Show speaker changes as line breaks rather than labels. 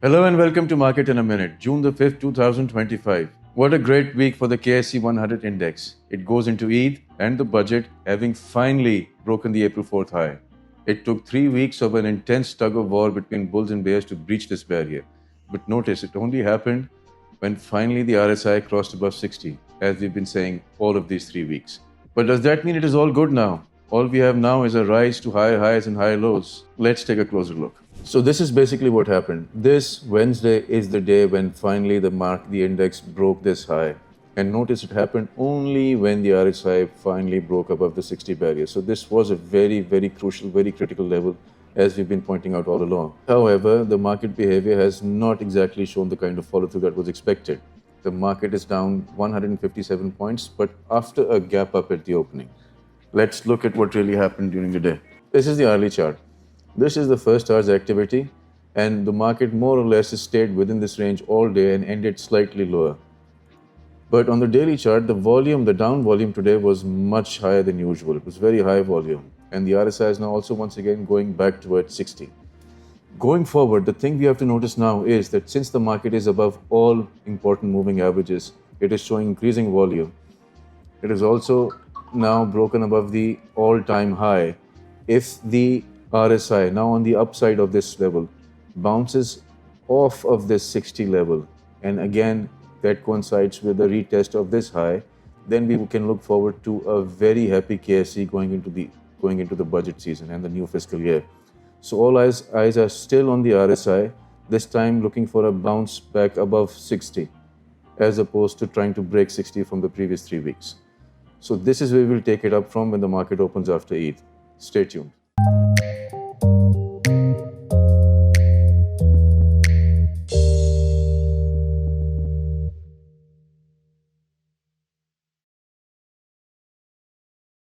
Hello and welcome to Market in a Minute, June the 5th, 2025. What a great week for the KSE100 index. It goes into Eid and the budget having finally broken the April 4th high. It took 3 weeks of an intense tug of war between bulls and bears to breach this barrier. But notice it only happened when finally the RSI crossed above 60, as we've been saying all of these 3 weeks. But does that mean it is all good now? All we have now is a rise to higher highs and higher lows. Let's take a closer look. So this is basically what happened. This Wednesday is the day when finally the index broke this high. And notice it happened only when the RSI finally broke above the 60 barrier. So this was a very, very crucial, very critical level, as we've been pointing out all along. However, the market behavior has not exactly shown the kind of follow through that was expected. The market is down 157 points, but after a gap up at the opening. Let's look at what really happened during the day. This is the hourly chart. This is the first hour's activity, and the market more or less has stayed within this range all day and ended slightly lower. But on the daily chart, the down volume today was much higher than usual. It was very high volume, and the RSI is now also once again going back towards 60. Going forward, the thing we have to notice now is that since the market is above all important moving averages, it is showing increasing volume. It is also now broken above the all-time high. If the RSI now on the upside of this level bounces off of this 60 level, and again that coincides with the retest of this high, then we can look forward to a very happy KSE going into the budget season and the new fiscal year. So all eyes are still on the RSI, this time looking for a bounce back above 60 as opposed to trying to break 60 from the previous 3 weeks. So this is where we'll take it up from when the market opens after Eid. Stay tuned.